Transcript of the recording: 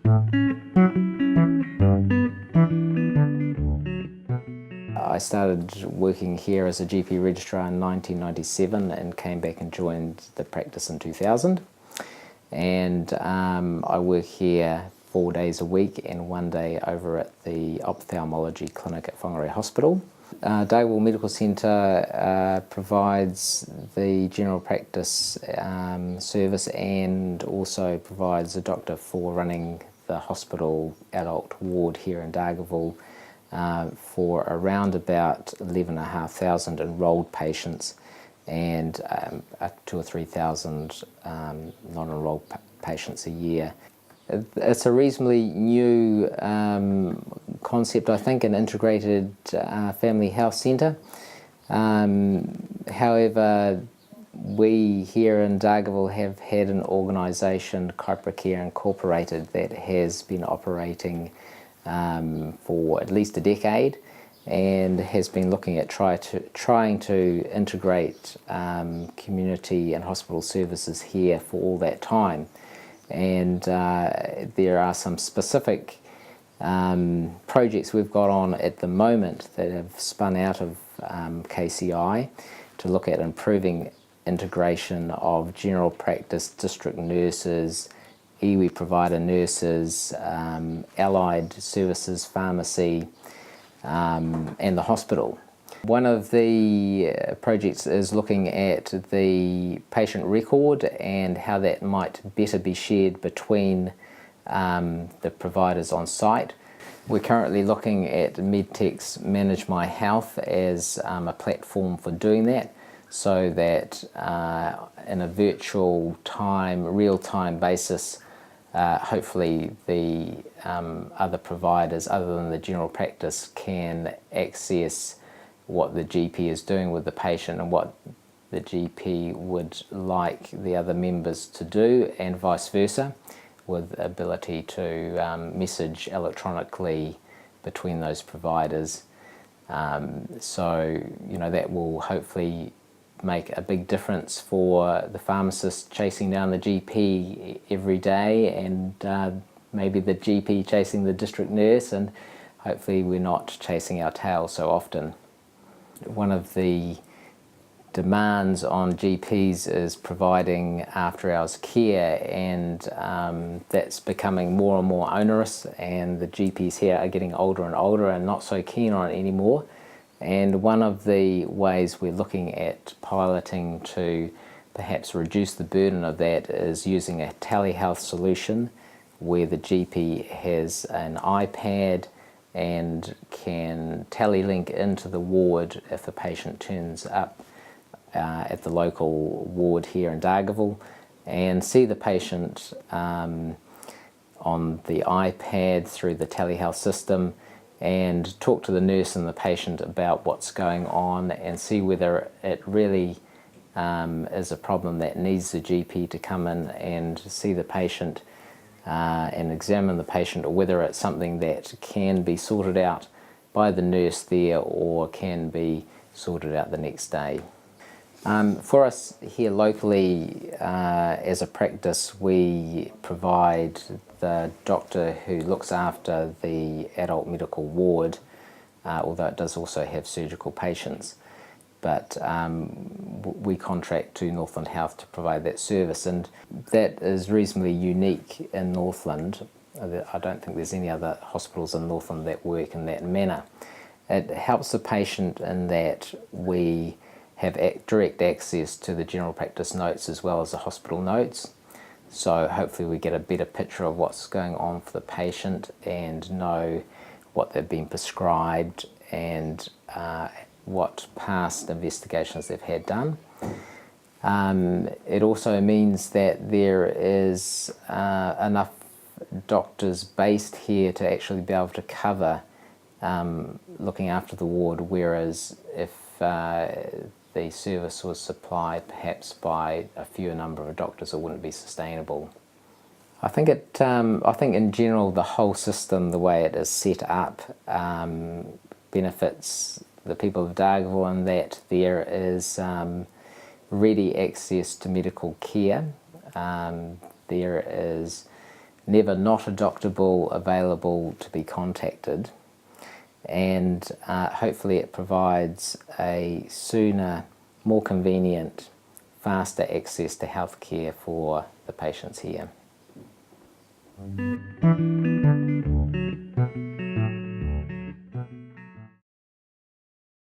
I started working here as a GP registrar in 1997 and came back and joined the practice in 2000. And I work here 4 days a week and 1 day over at the ophthalmology clinic at Whangarei Hospital. Dargaville Medical Centre provides the general practice service and also provides a doctor for running the hospital adult ward here in Dargaville for around about 11,500 enrolled patients and 2,000 or 3,000 non-enrolled patients a year. It's a reasonably new concept, I think, an integrated family health centre. However, we here in Dargaville have had an organisation, Chiroprecare Incorporated, that has been operating for at least a decade and has been looking at trying to integrate community and hospital services here for all that time. And there are some specific projects we've got on at the moment that have spun out of KCI to look at improving integration of general practice, district nurses, iwi provider nurses, allied services, pharmacy, and the hospital. One of the projects is looking at the patient record and how that might better be shared between the providers on site. We're currently looking at Medtech's Manage My Health as a platform for doing that, so that in a virtual time, real-time basis, hopefully the other providers other than the general practice can access what the GP is doing with the patient and what the GP would like the other members to do, and vice versa, with ability to message electronically between those providers. So, you know, that will hopefully make a big difference for the pharmacist chasing down the GP every day, and maybe the GP chasing the district nurse, and hopefully we're not chasing our tail so often. One of the demands on GPs is providing after-hours care, and that's becoming more and more onerous, and the GPs here are getting older and older and not so keen on it anymore. And one of the ways we're looking at piloting to perhaps reduce the burden of that is using a telehealth solution where the GP has an iPad and can telelink into the ward if the patient turns up at the local ward here in Dargaville, and see the patient on the iPad through the telehealth system, and talk to the nurse and the patient about what's going on and see whether it really is a problem that needs the GP to come in and see the patient and examine the patient, or whether it's something that can be sorted out by the nurse there or can be sorted out the next day. For us here locally, as a practice, we provide the doctor who looks after the adult medical ward, although it does also have surgical patients. But we contract to Northland Health to provide that service, and that is reasonably unique in Northland. I don't think there's any other hospitals in Northland that work in that manner. It helps the patient in that we have direct access to the general practice notes as well as the hospital notes. So hopefully we get a better picture of what's going on for the patient and know what they've been prescribed and what past investigations they've had done. It also means that there is enough doctors based here to actually be able to cover looking after the ward, whereas if the service was supplied perhaps by a fewer number of doctors, it wouldn't be sustainable. I think in general the whole system, the way it is set up, benefits the people of Dargaville in that there is ready access to medical care. There is never not a doctor bill available to be contacted, and hopefully it provides a sooner, more convenient, faster access to healthcare for the patients here.